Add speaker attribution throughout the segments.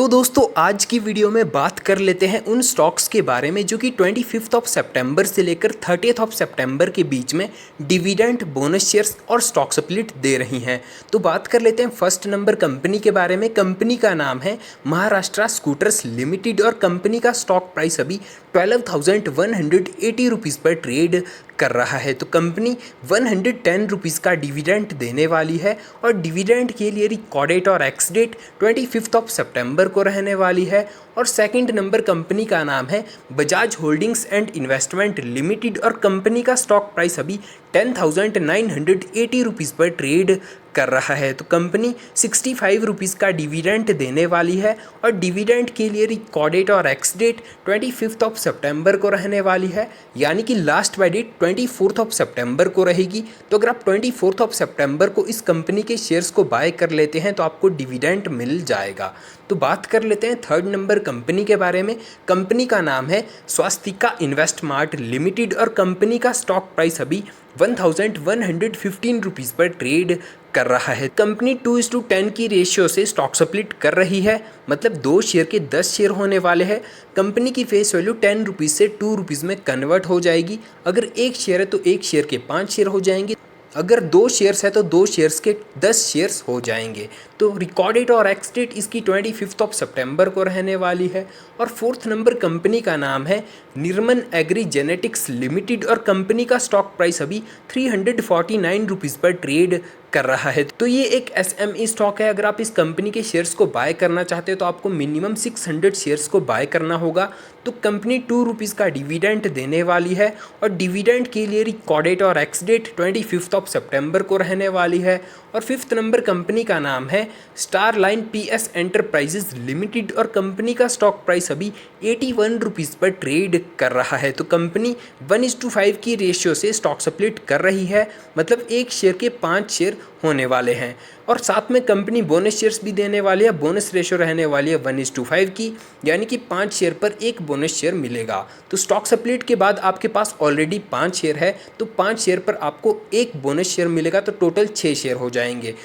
Speaker 1: तो दोस्तों आज की वीडियो में बात कर लेते हैं उन स्टॉक्स के बारे में जो कि 25 ऑफ सितंबर से लेकर 30 ऑफ सितंबर के बीच में डिविडेंड, बोनस शेयर्स और स्टॉक स्प्लिट दे रही हैं। तो बात कर लेते हैं फर्स्ट नंबर कंपनी के बारे में। कंपनी का नाम है महाराष्ट्र स्कूटर्स लिमिटेड और कंपनी का स्टॉक प्राइस अभी 12,180 रुपीज़ पर ट्रेड कर रहा है। तो कंपनी 110 रुपीज़ का डिविडेंड देने वाली है और डिविडेंड के लिए रिकॉर्ड डेट और एक्स डेट 25 ऑफ सितंबर को रहने वाली है। और सेकंड नंबर कंपनी का नाम है Bajaj holdings and investment limited और कंपनी का स्टॉक प्राइस अभी 10,980 रुपीज़ पर ट्रेड कर रहा है। तो कंपनी 65 रुपीज़ का डिविडेंड देने वाली है और डिविडेंड के लिए रिकॉर्ड डेट और एक्स डेट 25 ऑफ सितंबर को रहने वाली है, यानी कि लास्ट बाय डेट 24 ऑफ सितंबर को रहेगी। तो अगर आप 24 ऑफ सितंबर को इस कंपनी के शेयर्स को बाय कर लेते हैं तो आपको डिविडेंड मिल जाएगा। तो बात कर लेते हैं थर्ड नंबर कंपनी के बारे में। कंपनी का नाम है स्वास्तिका इन्वेस्टमार्ट लिमिटेड और कंपनी का स्टॉक प्राइस अभी 1,115 रुपीज़ पर ट्रेड कर रहा है। कंपनी 2:10 की रेशियो से स्टॉक स्प्लिट कर रही है, मतलब 2 शेयर के 10 शेयर होने वाले हैं। कंपनी की फेस वैल्यू 10 रुपीज़ से 2 रुपीज़ में कन्वर्ट हो जाएगी। अगर 1 शेयर है तो 1 शेयर के 5 शेयर हो जाएंगे, अगर 2 शेयर्स है तो 2 शेयर्स के 10 शेयर्स हो जाएंगे। तो रिकॉर्ड डेट और एक्स डेट इसकी 25 ऑफ सितंबर को रहने वाली है। और फोर्थ नंबर कंपनी का नाम है निर्मन एग्री जेनेटिक्स लिमिटेड और कंपनी का स्टॉक प्राइस अभी 349 रुपीज़ पर ट्रेड कर रहा है। तो ये एक SME स्टॉक है। अगर आप इस कंपनी के शेयर्स को बाय करना चाहते हो तो आपको मिनिमम 600 शेयर्स को बाय करना होगा। तो कंपनी 2 रुपीज़ का डिविडेंड देने वाली है और डिविडेंड के लिए रिकॉर्ड डेट और एक्स डेट 25 ऑफ सितंबर को रहने वाली है। और फिफ्थ नंबर कंपनी का नाम है star line PS enterprises limited और कंपनी का स्टॉक प्राइस अभी 81 रुपीज़ पर ट्रेड कर रहा है। तो कंपनी 1:5 की रेशियो से स्टॉक स्प्लिट कर रही है, मतलब 1 शेयर के 5 शेयर होने वाले हैं। और साथ में कंपनी बोनस शेयर्स भी देने वाली है। बोनस रेशियो रहने वाली है 1:5 की, यानी कि 5 शेयर पर 1 बोनस शेयर मिलेगा। तो स्टॉक स्प्लिट के बाद आपके पास ऑलरेडी 5 शेयर है, तो 5 शेयर पर आपको 1 बोनस शेयर मिलेगा, तो टोटल 6 शेयर हो जाएंगे।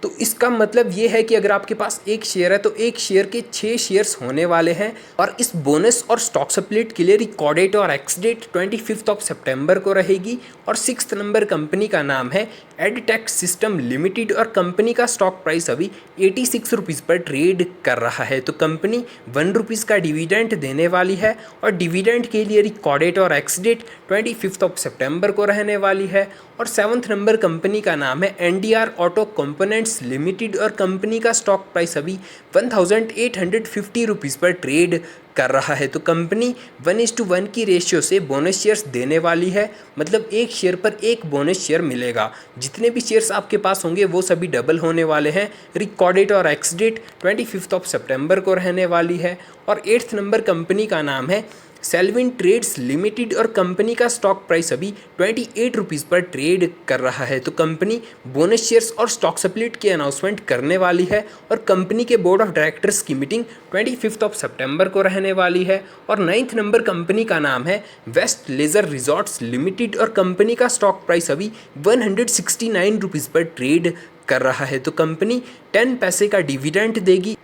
Speaker 1: तो इसका मतलब ये है कि अगर आपके पास 1 शेयर है तो 1 शेयर के 6 शेयर्स होने वाले हैं। और इस बोनस और स्टॉक स्प्लिट के लिए रिकॉर्ड डेट और एक्स डेट 25 ऑफ सितंबर को रहेगी। और 6th नंबर कंपनी का नाम है एडटेक सिस्टम लिमिटेड और कंपनी का स्टॉक प्राइस अभी 86 रुपीज़ पर ट्रेड कर रहा है। तो कंपनी 1 रुपीज़ का डिविडेंड देने वाली है और डिविडेंड के लिए रिकॉर्ड डेट और एक्स डेट 25 ऑफ सितंबर को रहने वाली है। और 7th नंबर कंपनी का नाम है NDR ऑटो कंपोनेंट्स लिमिटेड और कंपनी का स्टॉक प्राइस अभी 1,850 रुपीज़ पर ट्रेड कर रहा है। तो कंपनी 1:1 की रेशियो से बोनस शेयर्स देने वाली है, मतलब 1 शेयर पर 1 बोनस शेयर मिलेगा। जितने भी शेयर्स आपके पास होंगे वो सभी डबल होने वाले हैं। रिकॉर्ड डेट और एक्स डेट 25 ऑफ सितंबर को रहने वाली है। और 8th नंबर कंपनी का नाम है सेल्विन ट्रेड्स लिमिटेड और कंपनी का स्टॉक प्राइस अभी 28 रुपीज़ पर ट्रेड कर रहा है। तो कंपनी बोनस शेयर्स और स्टॉक स्प्लिट की अनाउंसमेंट करने वाली है और कंपनी के बोर्ड ऑफ डायरेक्टर्स की मीटिंग 25 ऑफ सितंबर को रहने वाली है। और 9th नंबर कंपनी का नाम है वेस्ट लेजर रिजॉर्ट्स लिमिटेड और कंपनी का स्टॉक प्राइस अभी 169 रुपीज़ पर ट्रेड कर रहा है। तो कंपनी 10 पैसे का डिविडेंड देगी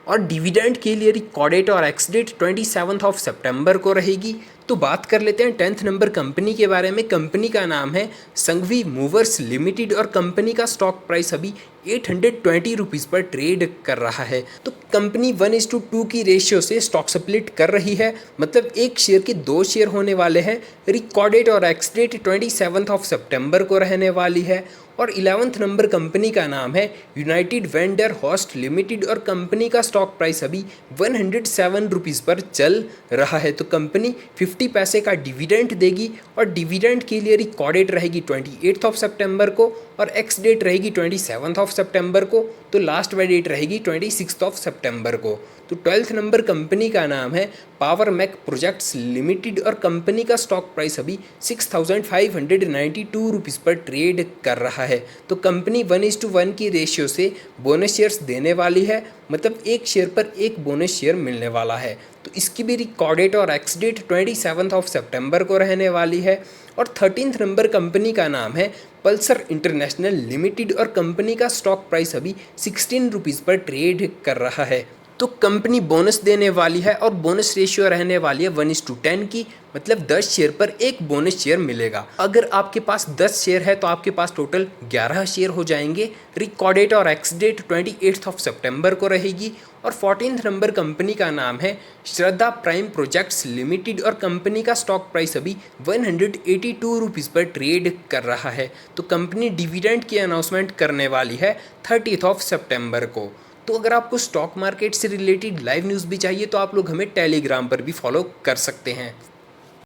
Speaker 1: और डिविडेंड के लिए रिकॉर्ड डेट और एक्स डेट 27 ऑफ सितंबर को रहेगी। तो बात कर लेते हैं 10th नंबर कंपनी के बारे में। कंपनी का नाम है संघवी मूवर्स लिमिटेड और कंपनी का स्टॉक प्राइस अभी 820 रुपीज़ पर ट्रेड कर रहा है। तो कंपनी 1:2 की रेशियो से स्टॉक स्प्लिट कर रही है, मतलब 1 शेयर के 2 शेयर होने वाले हैं। रिकॉर्ड डेट और एक्स डेट 27 ऑफ सितंबर को रहने वाली है। और 11th नंबर कंपनी का नाम है यूनाइटेड वेंडर होस्ट लिमिटेड और कंपनी का स्टॉक प्राइस अभी 107 रुपीज़ पर चल रहा है। तो कंपनी 50 पैसे का डिविडेंड देगी और डिविडेंड के लिए रिकॉर्ड डेट रहेगी 28 ऑफ सितंबर को और एक्स डेट रहेगी 27 ऑफ सितंबर को। तो लास्ट बाय डेट रहेगी 26 ऑफ सितंबर को। तो 12th नंबर कंपनी का नाम है पावर मैक प्रोजेक्ट्स लिमिटेड और कंपनी का स्टॉक प्राइस अभी 6,592 रुपीज़ पर ट्रेड कर रहा है। तो कंपनी 1:1 की रेशियो से बोनस शेयर्स देने वाली है, मतलब 1 शेयर पर 1 बोनस शेयर मिलने वाला है। तो इसकी भी रिकॉर्ड डेट और एक्स डेट 27 ऑफ सितंबर को रहने वाली है। और 13th नंबर कंपनी का नाम है पल्सर इंटरनेशनल लिमिटेड और कंपनी का स्टॉक प्राइस अभी 16 रुपीज़ पर ट्रेड कर रहा है। तो कंपनी बोनस देने वाली है और बोनस रेशियो रहने वाली है 1:10 की, मतलब 10 शेयर पर एक बोनस शेयर मिलेगा। अगर आपके पास 10 शेयर है तो आपके पास टोटल 11 शेयर हो जाएंगे। रिकॉर्ड डेट और एक्स डेट 28 सितंबर को रहेगी और 14 नंबर कंपनी का नाम है श्रद्धा प्राइम प्रोजेक्ट्स लिमिटेड और कंपनी का स्टॉक प्राइस अभी 182 रुपीज़ पर ट्रेड कर रहा है। तो कंपनी डिविडेंड की अनाउंसमेंट करने वाली है 30 सितंबर को। तो अगर आपको स्टॉक मार्केट से रिलेटेड लाइव न्यूज़ भी चाहिए तो आप लोग हमें टेलीग्राम पर भी फॉलो कर सकते हैं।